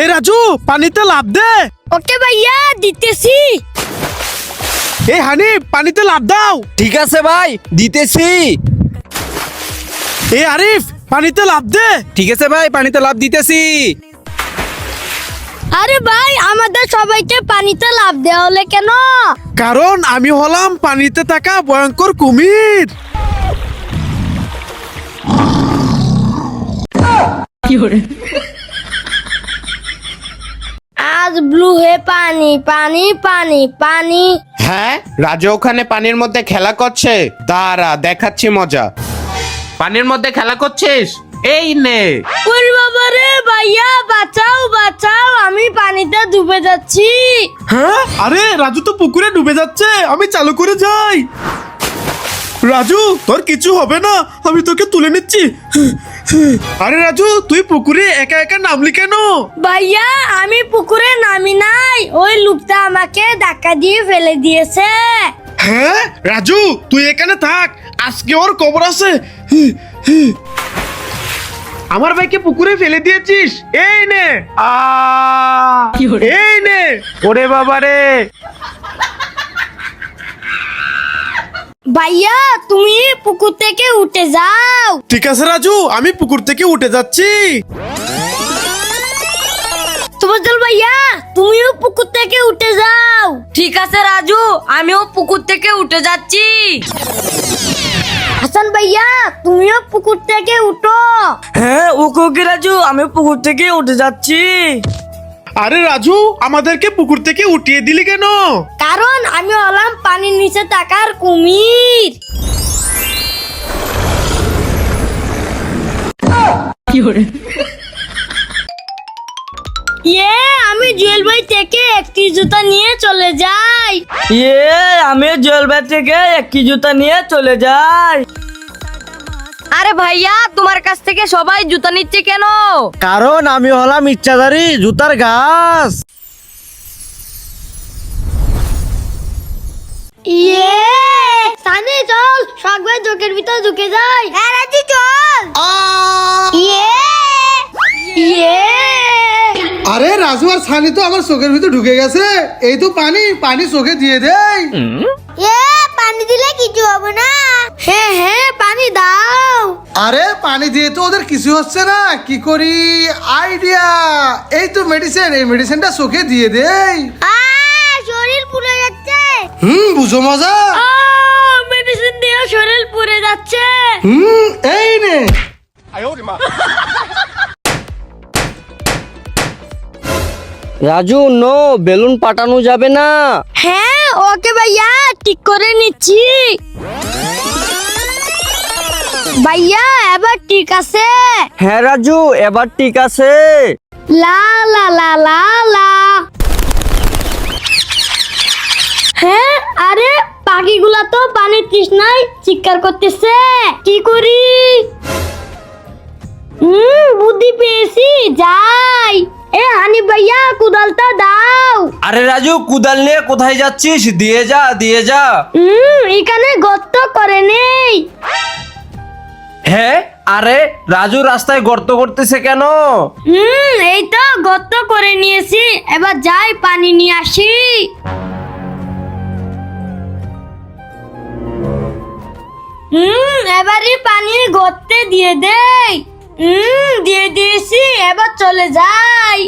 এ রাজু পানিতে লাফ দে। ওকে ভাইয়া দিতেছি। এ হানিফ পানিতে লাফ দাও। ঠিক আছে ভাই, দিতেছি। এ আরিফ পানিতে লাফ দে। ঠিক আছে ভাই, পানিতে লাফ দিতেছি। আরে ভাই আমাদের সবাইকে পানিতে লাফ দেওয়া হলে কেন? কারণ আমি হলাম পানিতে থাকা ভয়ঙ্কর কুমির। আজ ব্লু হে পানি পানি পানি পানি। হ্যাঁ, রাজু ওখানে পানির মধ্যে খেলা করছে। দাঁড়া, দেখাচ্ছি মজা। পানির মধ্যে খেলা করছিস? এই নে। ওরে বাবা রে ভাইয়া, বাঁচাও বাঁচাও, আমি পানিতে ডুবে যাচ্ছি। হ্যাঁ আরে রাজু তো পুকুরে ডুবে যাচ্ছে, আমি চালু করে যাই। রাজু তোর কিছু হবে না, আমি তোকে তুলে নিচ্ছি। আরে রাজু তুই পুকুরে একা একা নামলি কেন? ভাইয়া আমি পুকুরে নামি নাই, ওই লোকটা আমাকে ধাক্কা দিয়ে ফেলে দিয়েছে। হ্যাঁ রাজু তুই এখানে থাক, আজকে ওর খবর আছে। আমার ভাইকে পুকুরে ফেলে দিয়েছিস, এই নে। এই নে। ওরে বাবা রে। ভাইয়া তুমি পুকুর থেকে উঠে যাও। ঠিক আছে রাজু, আমি পুকুর থেকে উঠে যাচ্ছি। তোফাজ্জল ভাইয়া তুমিও পুকুর থেকে উঠে যাও। ঠিক আছে রাজু, আমিও পুকুর থেকে উঠে যাচ্ছি। হাসান ভাইয়া তুমিও পুকুর থেকে উঠো। হ্যাঁ ওকে রাজু, আমি পুকুর থেকে উঠে যাচ্ছি। আরে রাজু আমাদেরকে পুকুর থেকে উঠিয়ে দিলি কেন? কারণ আমি হলাম পানির নিচে থাকার কুমির। ইয়ে আমি জুয়েল ভাই থেকে একটি জুতা নিয়ে চলে যাই। আমি জলবাই থেকে একটি জুতা নিয়ে চলে যাই। আরে ভাইয়া তোমার কাছ থেকে সবাই জুতা নিচ্ছে কেন? কারণ আমি হলাম ইচ্ছাধারী জুতার গাছ। ইয়ে সানি চল, সবাই চোখের ভিতর ঢুকে যাই। হ্যাঁ রাজি চল। ইয়ে ইয়ে আরে রাজু আর সানি তো আমার চোখের ভিতর ঢুকে গেছে। এই তো পানি, পানি চোখে দিয়ে দেই। পানি দিলে কিছু হবে না। হ্যাঁ হ্যাঁ পানি দাও। আরে পানি দিয়ে তো ওদের কিছু হচ্ছে না, কি করি? আইডিয়া, এই তো মেডিসিন, এই মেডিসিনটা চোখে দিয়ে দেই। শরীর পুড়ে যাচ্ছে। বুঝো মজা। মেডিসিন দিয়ে শরীর পুড়ে যাচ্ছে। এই নে। রাজু নো, বেলুন পাঠানো যাবে না। হ্যাঁ ওকে ভাইয়া ঠিক করে নিচ্ছি। ভাইয়া এবার ঠিক আছে। হ্যাঁ রাজু এবার ঠিক আছে। লা লা লা লা লা। হ্যাঁ আরে পাখিগুলা তো পানির তৃষ্ণায় চিৎকার করতেছে, কি করি? বুদ্ধি পেয়েছি, যাই। এ হানিফ ভাইয়া কুদালটা দাও। আরে রাজু কুদাল নিয়ে কোথায় যাচ্ছিস? দিয়ে যা দিয়ে যা। এখানে গর্ত করে নেই। হ্যাঁ আরে রাজু রাস্তায় গর্ত করতেছে কেন? এই তো গর্ত করে নিয়েছি, এবার যাই পানি নিয়ে আসি। এবারে পানি গর্তে দিয়ে দেই। দিয়ে দিয়েছি, এবার চলে যাই।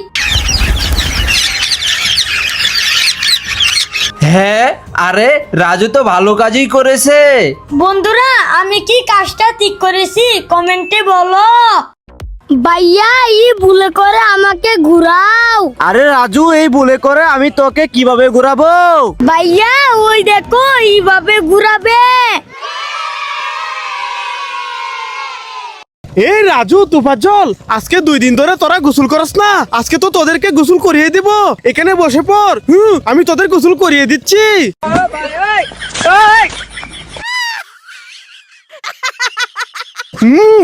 হ্যাঁ আরে রাজু তো ভালো কাজই করেছে। বন্ধুরা আমি কি কাজটা ঠিক করেছি কমেন্টে বলো। ভাইয়া এই ভুলে করে আমাকে ঘুরাও। আরে রাজু এই ভুলে করে আমি তোকে কিভাবে ঘুরাবো? ভাইয়া ওই দেখো এইভাবে ঘুরাবে। এই রাজু তোফাজ্জল, আজকে 2 দিন ধরে তোরা গোসল করস না, আজকে তো তোদেরকে গোসল করিয়ে দিব। এখানে বসে পড়, আমি তোদের গোসল করিয়ে দিচ্ছি।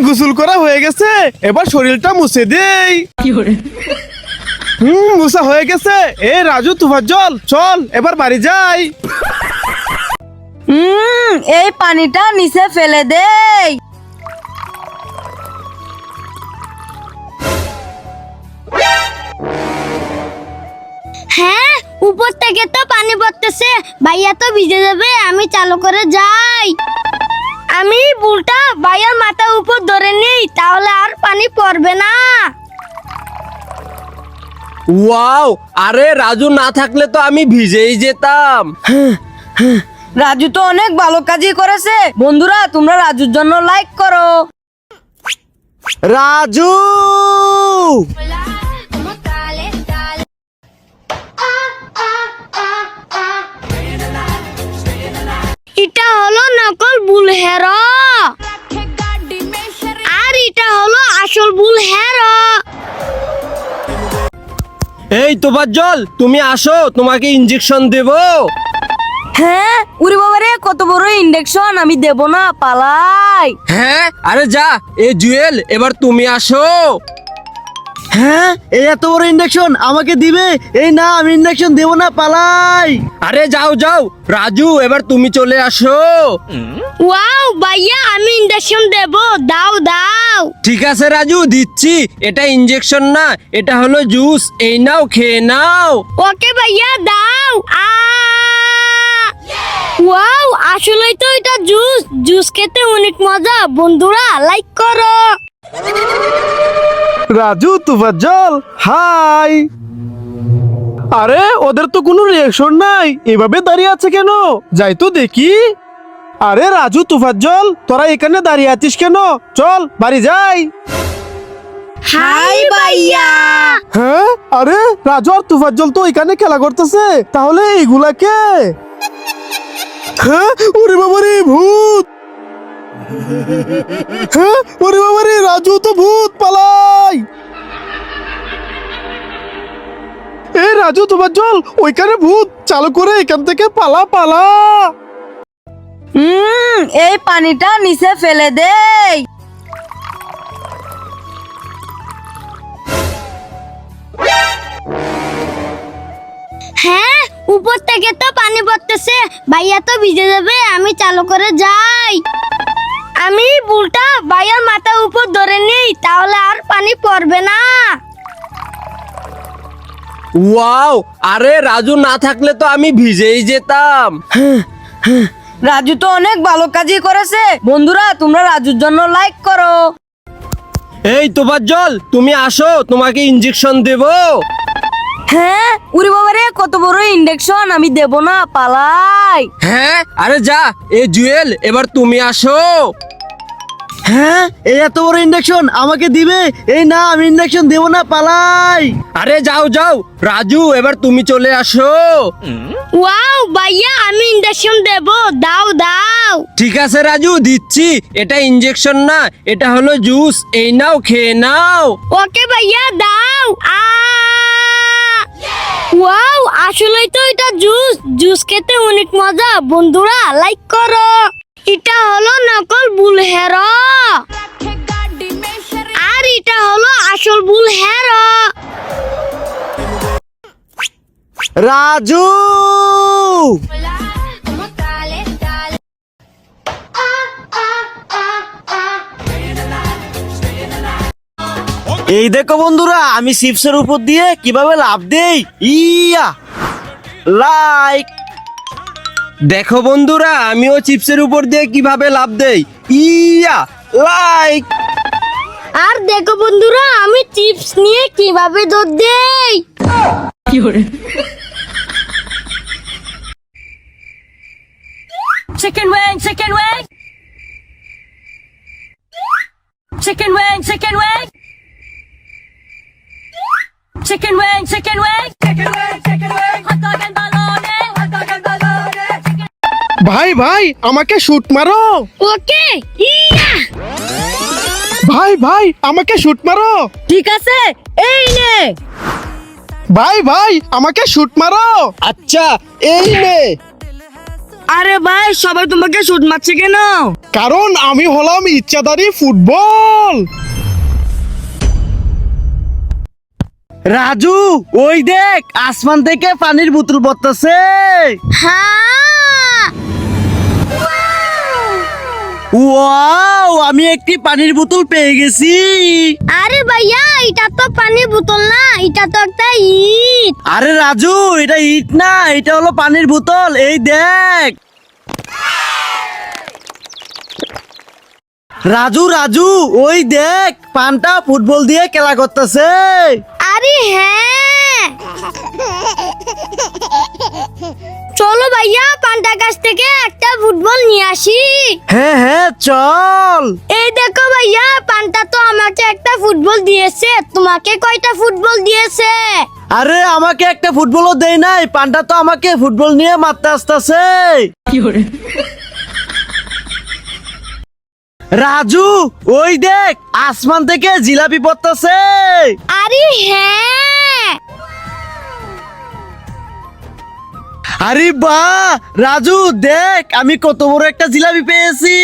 গোসল করা হয়ে গেছে, এবার শরীরটা মুছে দেই। মুছা হয়ে গেছে। এ রাজু তোফাজ্জল চল এবার বাড়ি যাই। এই পানিটা নিচে ফেলে দেই। উপর থেকে তো পানি পড়তেছে, ভাইয়া তো ভিজে যাবে, আমি চালু করে যাই। আমি বুলটা ভাইয়ার মাথার উপর ধরে নেই, তাহলে আর পানি পড়বে না। ওয়াও, আরে রাজু না থাকলে তো আমি ভিজেই যেতাম। রাজু তো অনেক ভালো কাজই করেছে। বন্ধুরা, তোমরা রাজুর জন্য লাইক করো। রাজু, এটা হলো নকল বুল হেরো, আর এটা হলো আসল বুল হেরো। এই তোফাজ্জল, তুমি আসো, তোমাকে ইনজেকশন দেব। হ্যাঁ, উরে বাবারে, কত বড় ইনজেকশন, আমি দেব না, পালাই। হ্যাঁ, আরে যা। এ জুয়েল, এবার তুমি আসো। হ্যাঁ, এই এত বড় ইনজেকশন আমাকে দিবে? এই না, আমি ইনজেকশন দেব না, পালাই। আরে যাও যাও, রাজু এবার তুমি চলে আসো। ওয়াও ভাইয়া, আমি ইনজেকশন দেব, দাও দাও। ঠিক আছে রাজু, দিচ্ছি। এটা ইনজেকশন না, এটা হলো জুস। এই নাও, খেয়ে নাও। ওকে ভাইয়া, দাও। ওয়াও, আসলেই তো এটা জুস। জুস খেতে অনেক মজা। বন্ধুরা, লাইক করো। রাজু, তোফাজ্জল, হাই। আরে ওদের তো কোনো রিয়াকশন নাই, এভাবে দাঁড়িয়ে আছে কেন? যাই তো দেখি। আরে রাজু, তোফাজ্জল, তোরা এখানে দাঁড়িয়ে আছিস কেন? চল বাড়ি যাই। হাই ভাইয়া। হ্যাঁ, আরে রাজু আর তোফাজ্জল তো এখানে খেলা করতেছে, তাহলে এগুলা কে? হ্যাঁ, ওরে বাবারে, ভূত। হ্যাঁ, ওরে বাবারে, রাজু তো ভূত, পালাই। এ রাজু, তোফাজ্জল, ওইখানে ভূত, চালু করে এখান থেকে পালা পালা। এই পানিটা নিচে ফেলে দেই। হ্যাঁ, উপর থেকে তো পানি পড়তেছে, ভাইয়া তো ভিজে যাবে, আমি চালু করে যাই। আমি বুলটা ভাইয়ার মাথার উপর ধরে নেই, তাহলে আর পানি পড়বে না। ওয়াও, আরে রাজু না থাকলে তো আমি ভিজেই যেতাম। রাজু তো অনেক ভালো কাজই করেছে। বন্ধুরা, তোমরা রাজুর জন্য লাইক করো। এই তোফাজ্জল, তুমি আসো, তোমাকে ইনজেকশন দেব। হ্যাঁ, উরে বাবারে, কত বড় ইনজেকশন, আমি দেব না, পালাই। হ্যাঁ, আরে যা। এ জুয়েল, এবার তুমি আসো। হ্যাঁ, এই এত বড় ইনজেকশন আমাকে দিবে? এই না, আমি ইনজেকশন দেব না, পালাই। আরে যাও যাও, রাজু এবার তুমি চলে আসো। ওয়াও ভাইয়া, আমি ইনজেকশন দেব, দাও দাও। ঠিক আছে রাজু, দিচ্ছি। এটা ইনজেকশন না, এটা হলো জুস। এই নাও, খেয়ে নাও। ওকে ভাইয়া, দাও। ওয়াও, আসলেই তো এটা জুস। জুস খেতে অনেক মজা। বন্ধুরা, লাইক করো। এটা হলো নকল বুল হেরো, আর এটা হলো আসল বুল হেরো। রাজু, এই দেখো বন্ধুরা, আমি চিপসের উপর দিয়ে কিভাবে লাফ দেই। ইয়া, লাইক। দেখো বন্ধুরা, আমিও চিপসের উপর দিয়ে কিভাবে লাফ দেই। ইয়া, লাইক। আর দেখো বন্ধুরা, আমি চিপস নিয়ে কিভাবে দৌড় দেই। Chicken Wang, chicken Wang, chicken Wang, chicken Wang, chicken Wang, chicken Wang, chicken Wang, hot dog and bologna, hot dog and bologna, chicken. ভাই ভাই, আমাকে শুট মারো। ওকে, ইয়া। ভাই ভাই, আমাকে শুট মারো। ঠিক আছে, এই নে। ভাই ভাই, আমাকে শুট মারো। আচ্ছা, এই নে। আরে ভাই, সবাই তোমাকে শুট মারছে কেন? কারণ আমি হলাম ইচ্ছাধারী ফুটবল। রাজু, ওই দেখ, আসমান থেকে পানির বোতল পড়তেছে। হ্যাঁ। ওয়াও, আমি একটি পানির বোতল পেয়ে গেছি। আরে ভাইয়া এটা তো পানির বোতল না, এটা তো একটা ইট। আরে রাজু, এটা ইট না, এটা হলো পানির বোতল। এই দেখ রাজু, রাজু ওই দেখ, পানটা ফুটবল দিয়ে খেলা করতেছে। আরে হ্যাঁ, চলো ভাইয়া পান্ডা গাছ থেকে একটা ফুটবল নিয়ে আসি। হ্যাঁ হ্যাঁ চল। এই দেখো ভাইয়া, পান্ডা তো আমাকে একটা ফুটবল দিয়েছে, তোমাকে কয়টা ফুটবল দিয়েছে? আরে আমাকে একটা ফুটবলও দেয় নাই, পানটা তো আমাকে ফুটবল নিয়ে মারতে আসতেছে। রাজু ওই দেখ, আসমান থেকে জিলাপি পড়তেছে। আরে হ্যাঁ, আরে বাহ রাজু, দেখ আমি কত বড় একটা জিলাপি পেয়েছি।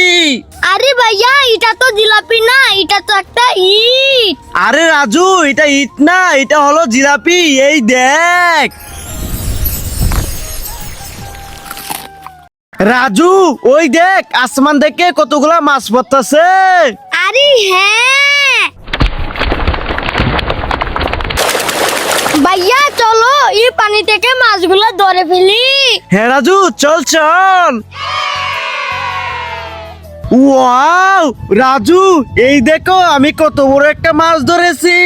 আরে ভাইয়া এটা তো জিলাপি না, এটা তো একটা ইট। আরে রাজু, এটা ইট না, এটা হলো জিলাপি। এই দেখ রাজু, ওই দেখ আসমান থেকে কতগুলা মাছ পড়তেছে। আরে হ্যাঁ, ভাইয়া চলো এই পানি থেকে মাছগুলো ধরে ফেলি। হ্যাঁ রাজু, চল চল। ওয়াও রাজু, এই দেখো আমি কত বড় একটা মাছ ধরেছি।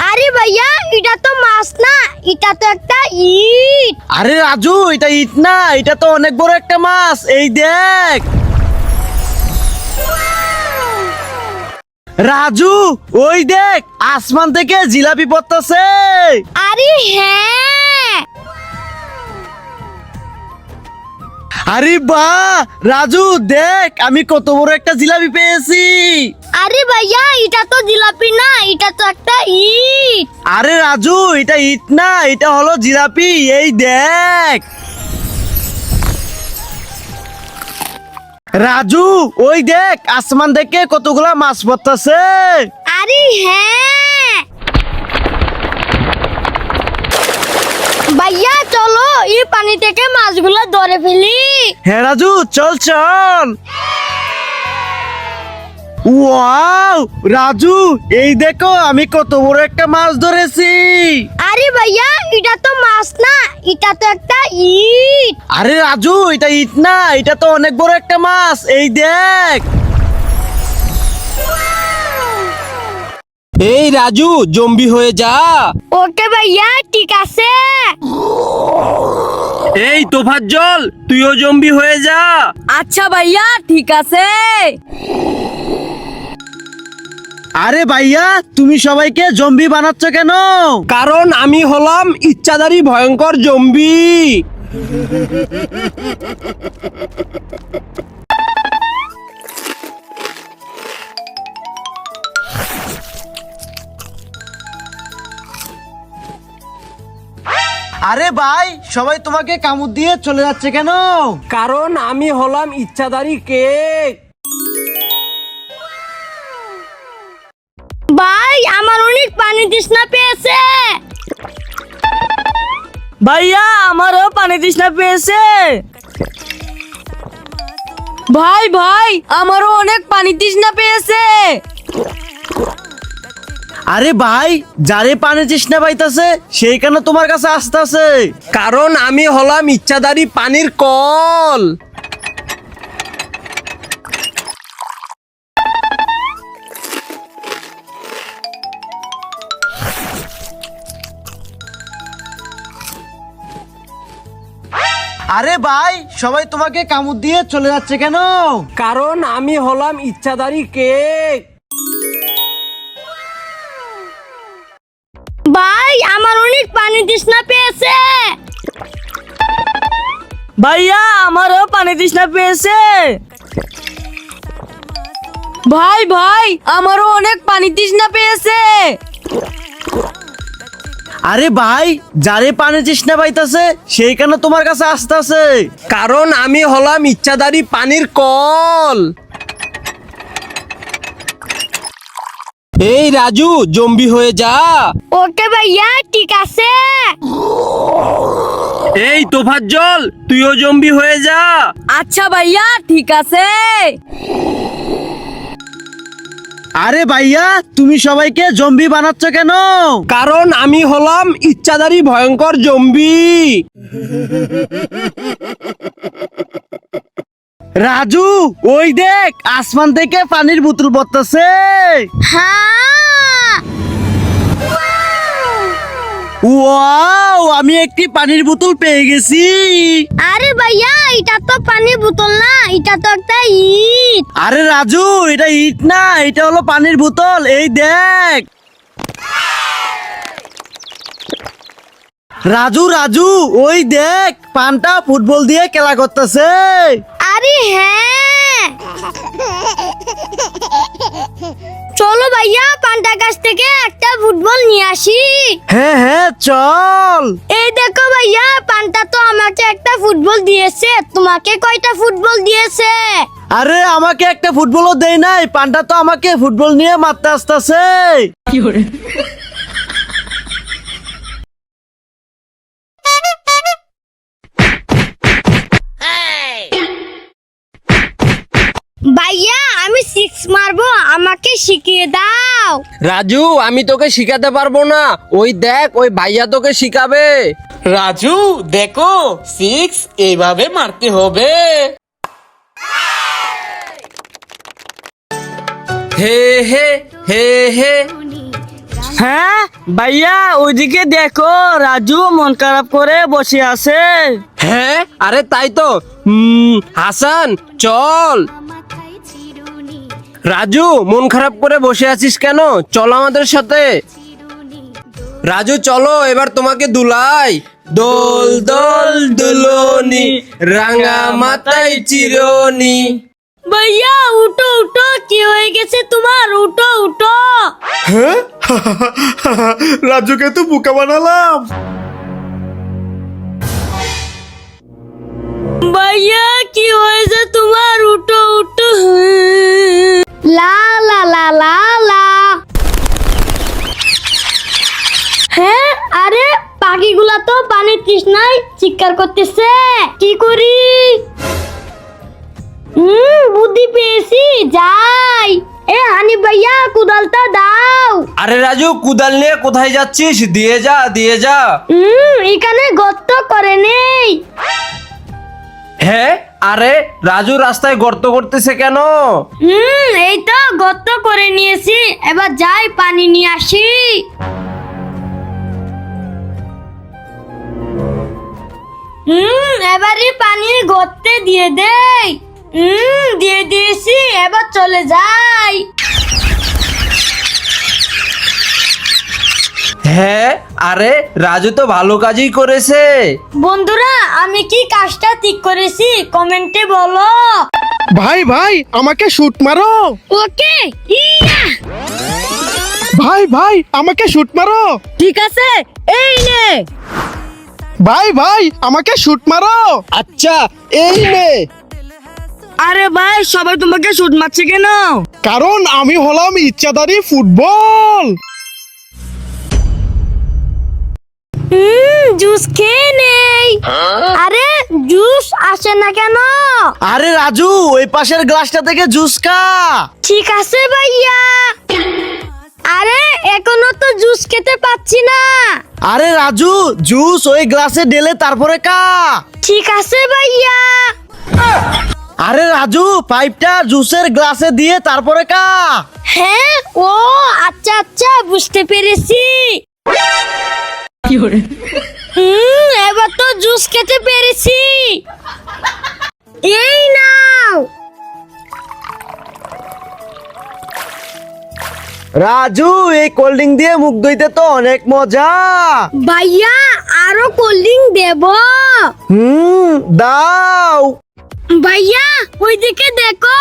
আরে ভাইয়া এটা তো মাছ না, এটা তো একটা ইট। আরে রাজু, এটা ইট না, এটা তো অনেক বড় একটা মাছ। এই দেখ রাজু, ওই দেখ আসমান থেকে জিলাপি পড়তেছে। আরে হ্যাঁ, আরে বাহ রাজু, দেখ আমি কত বড় একটা জিলাপি পেয়েছি। আরে ভাইয়া এটা তো জিলাপি না, এটা তো একটা ইট। আরে রাজু, এটা ইট না, এটা হলো জিলাপি। এই দেখ রাজু, ওই দেখ আসমান থেকে কতগুলা মাছ পড়তেছে। আরে হ্যাঁ, ভাইয়া চলো এই পানি থেকে মাছগুলো ধরে ফেলি। হ্যাঁ রাজু, চল চল। ওয়াও রাজু, এই দেখো আমি কত বড় একটা মাছ ধরেছি। আরে ভাইয়া এটা তো মাছ না, এটা তো একটা ইট। আরে রাজু, এটা ইট না, এটা তো অনেক বড় একটা মাছ। এই দেখ এই রাজু, জম্বি হয়ে যা। ওকে ভাইয়া ঠিক আছে। এই তোফাজ্জল, তুইও জম্বি হয়ে যা। আচ্ছা ভাইয়া ঠিক আছে। আরে ভাইয়া, তুমি সবাইকে জম্বি বানাচ্ছ কেন? কারণ আমি হলাম ইচ্ছাধারী ভয়ঙ্কর জম্বি। আরে ভাই, সবাই তোমাকে কামড় দিয়ে চলে যাচ্ছে কেন? কারণ আমি হলাম ইচ্ছাধারী কেক। ভাই আমার অনেক পানি তৃষ্ণা পেয়েছে। ভাইয়া আমারও পানি তৃষ্ণা পেয়েছে। ভাই ভাই আমারও অনেক পানি তৃষ্ণা পেয়েছে। আরে ভাই, যারে পানি তৃষ্ণা পাইতাছে সেই কেন তোমার কাছে আসতেছে? কারণ আমি হলাম ইচ্ছাধারী পানির কল। আরে ভাই, সবাই তোমাকে কামড় দিয়ে চলে যাচ্ছে কেন? কারণ আমি হলাম ইচ্ছাধারী কেক। ভাই আমার অনেক পানি তৃষ্ণা পেয়েছে। ভাইয়া আমারও পানি তৃষ্ণা পেয়েছে। ভাই ভাই আমারও অনেক পানি তৃষ্ণা পেয়েছে। আরে ভাই, যারে পানি তৃষ্ণা পাইতাছে সেই কেন তোমার কাছে আসতেছে? কারণ আমি হলাম ইচ্ছাধারী পানির কল। এই রাজু, জম্বি হয়ে যা। ওকে ভাইয়া ঠিক আছে। এই তোফাজ্জল, তুইও জম্বি হয়ে যা। আচ্ছা ভাইয়া ঠিক আছে। আরে ভাইয়া তুমি সবাইকে জম্বি বানাচ্ছ কেন? কারণ আমি হলাম ইচ্ছাধারী ভয়ঙ্কর জম্বি। রাজু ওই দেখ আসমান থেকে পানির বোতল পড়তেছে। হ্যাঁ ওয়াও আমি একটি পানির বোতল পেয়ে গেছি। আরে ভাইয়া এটা তো পানির বোতল না, এটা তো একটা ইট। আরে রাজু এটা ইট না, এটা হলো পানির বোতল। এই দেখ রাজু রাজু ওই দেখ পানটা ফুটবল দিয়ে খেলা করতেছে। আরে হ্যাঁ, চলো ভাইয়া পান্ডা গাছ থেকে একটা ফুটবল নিয়ে আসি। হ্যাঁ হ্যাঁ চল। এই দেখো ভাইয়া, পান্ডা তো আমাকে একটা ফুটবল দিয়েছে, তোমাকে কয়টা ফুটবল দিয়েছে? আরে আমাকে একটা ফুটবলও দেয় নাই, পানটা তো আমাকে ফুটবল নিয়ে মারতে আসতেছে। ভাইয়া আমি 6 মারবো, আমাকে শিখিয়ে দাও। রাজু আমি তোকে শিখাতে পারবো না, ওই দেখ ওই ভাইয়া তোকে শিখাবে। রাজু দেখো 6 এইভাবে মারতে হবে। হে হে হে হে। হ্যাঁ ভাইয়া ওইদিকে দেখো, রাজু মন খারাপ করে বসে আছে। হ্যাঁ আরে তাই তো। হাসান চল। রাজু মন খারাপ করে বসে আছিস কেন? চল আমাদের সাথে। রাজু চলো এবার তোমাকে দুলাই। দোল দোল দুলনি রাঙা মাথায় চিরনি। ভাইয়া উঠো উঠো, কি হয়ে গেছে তোমার? উঠো উঠো। হ্যাঁ রাজুকে তো বোকা বানালাম। ভাইয়া কি হয়েছে তোমার? উঠো উঠো। লা লা লা লা লা। হ্যাঁ আরে পাখিগুলা তো পানির তৃষ্ণায় চিৎকার করতেছে, কি করি? বুদ্ধি পেয়েছি, যাই। এ হানি ভাইয়া কুদালটা দাও। আরে রাজু কুদাল নিয়ে কোথায় যাচ্ছিস? দিয়ে যা দিয়ে যা। এখানে গর্ত করে নেই। হ্যাঁ আরে রাজু রাস্তায় গর্ত করতেছে কেন? এই তো গর্ত করে নিয়েছি, এবার যাই পানি নিয়ে আসি। এবারে পানির গর্তে দিয়ে দেই। দিয়ে দিয়েছি, এবার চলে যাই। হ্যাঁ আরে রাজু তো ভালো কাজই করেছে। বন্ধুরা আমি কি কাজটা ঠিক করেছি কমেন্টে বলো। ভাই ভাই আমাকে শুট মারো। ওকে ইয়া। ভাই ভাই আমাকে শুট মারো। ঠিক আছে এই নে। ভাই ভাই আমাকে শুট মারো। আচ্ছা এই নে। আরে ভাই সবাই তোমাকে শুট মারছে কেন? কারণ আমি হলাম ইচ্ছাধারী ফুটবল। জুস খেয়ে নেই। আরে জুস আসে না কেন? আরে রাজু ওই পাশের গ্লাসটা থেকে জুস খা। ঠিক আছে ভাইয়া। আরে এখনো তো জুস খেতে পাচ্ছি না। আরে রাজু জুস ওই গ্লাসে ঢেলে তারপরে খা। ঠিক আছে ভাইয়া। আরে রাজু পাইপটা জুসের গ্লাসে দিয়ে তারপরে খা। হ্যাঁ ও আচ্ছা আচ্ছা বুঝতে পেরেছি। এবার তো জুস খেতে পেরেছি। এই নাও। রাজু এই কোল্ড ড্রিঙ্ক দিয়ে মুখ ধুইতে তো অনেক মজা। ভাইয়া আরো কোল্ড ড্রিঙ্ক দেব? দাও। ভাইয়া ওইদিকে দেখো।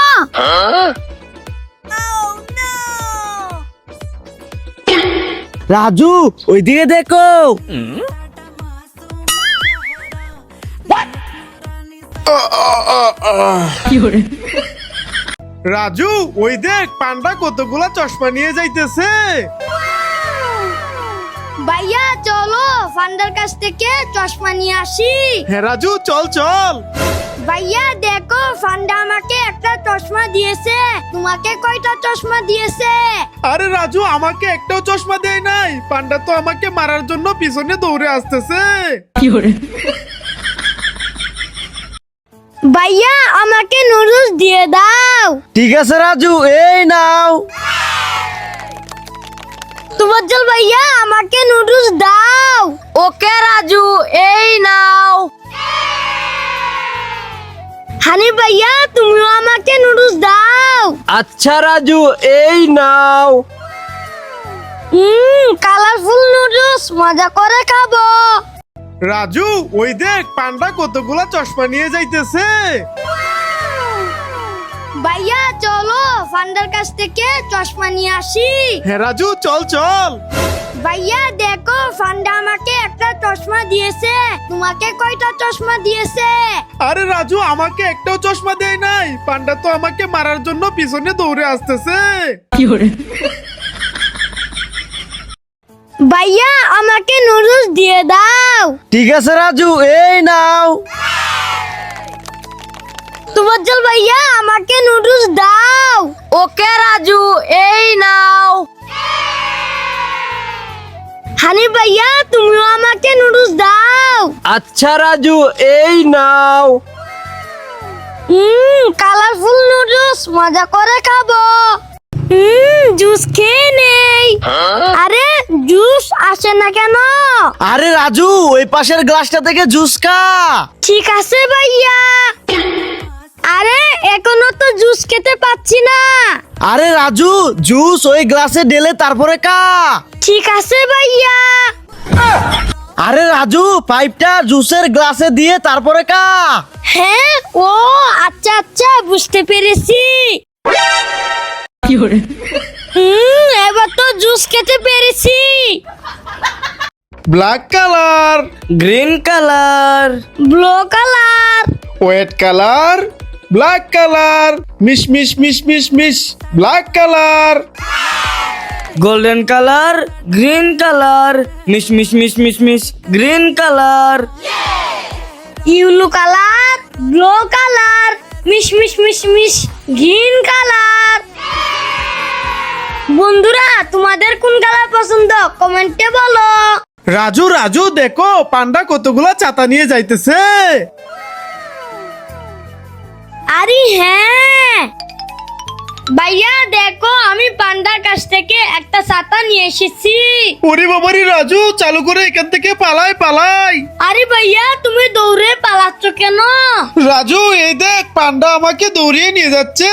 রাজু ওইদিকে দেখো। রাজু ওই দেখ পান্ডা কতগুলা চশমা নিয়ে যাইতেছে। ভাইয়া চলো ফান্ডার কাছ থেকে চশমা নিয়ে আসি। হ্যাঁ রাজু চল চল। ভাইয়া দেখো ফান্ডা আমাকে একটা চশমা দিয়েছে, তোমাকে কয়টা চশমা দিয়েছে? আরে রাজু, আমাকে একটাও চশমা দেয় নাই। পান্ডা তো আমাকে মারার জন্য পিছনে দৌড়ে আসতেছে। ভাইয়া আমাকে নুডলস দিয়ে দাও। ঠিক আছে রাজু, এই নাও। তুফাজ্জল ভাইয়া আমাকে নুডলস দাও। ওকে রাজু, এই নাও। হানিফ ভাইয়া তুমিও আমাকে নুডলস দাও। আচ্ছা রাজু, এই নাও। কালারফুল নুডলস, মজা করে খাবো। রাজু, ওই দেখ পান্ডা কতগুলা চশমা নিয়ে যাইতেছে। ভাইয়া চলো ফান্ডার কাছ থেকে চশমা নিয়ে আসি। হ্যাঁ রাজু, চল চল। ভাইয়া দেখো ফান্ডা আমাকে একটা চশমা দিয়েছে, তোমাকে কয়টা চশমা দিয়েছে? আরে রাজু, আমাকে একটাও চশমা দেয় নাই। পান্ডা তো আমাকে মারার জন্য পিছনে দৌড়ে আসতেছে। ভাইয়া আমাকে নুডলস দিয়ে দাও। ঠিক আছে রাজু, এই নাও। তুফাজ্জল ভাইয়া আমাকে নুডলস দাও। ওকে রাজু, এই নাও। হানিফ ভাইয়া তুমিও আমাকে নুডলস দাও। আচ্ছা রাজু, এই নাও। কালারফুল নুডলস, মজা করে খাবো। জুস খেয়ে নেই। আরে জুস আসে না কেন? আরে রাজু, ওই পাশের গ্লাসটা থেকে জুস খা। ঠিক আছে ভাইয়া। আরে এখনো তো জুস খেতে পাচ্ছি না। আরে রাজু, জুস ওই গ্লাসে ঢেলে তারপরে খা। ঠিক আছে ভাইয়া। আরে রাজু, পাইপটা জুসের গ্লাসে দিয়ে তারপরে খা। হ্যাঁ, ও আচ্ছা আচ্ছা বুঝতে পেরেছি। এবার তো জুস খেতে পেরেছি। Black colour, green colour, blue colour, white colour, black colour, মিশ মিশ মিশ মিশ মিশ, black colour. Golden colour, green colour, মিশ মিশ মিশ মিশ মিশ, green colour. Yellow colour, blue colour, মিশ মিশ মিশ মিশ, গ্রিন কালার। বন্ধুরা তোমাদের কোন কালার পছন্দ কমেন্টে বলো। রাজু রাজু, দেখো পান্ডা কতগুলা ছাতা নিয়ে যাইতেছে। আরে হ্যাঁ ভাইয়া দেখো আমি পান্ডার কাছ থেকে একটা ছাতা নিয়ে এসেছি। ওরে বাবারি রাজু, চালু করে এখান থেকে পালাই পালাই। আরে ভাইয়া তুমি দৌড়ে পালাচ্ছ কেন? রাজু, এই দেখ পান্ডা আমাকে দৌড়িয়ে নিয়ে যাচ্ছে।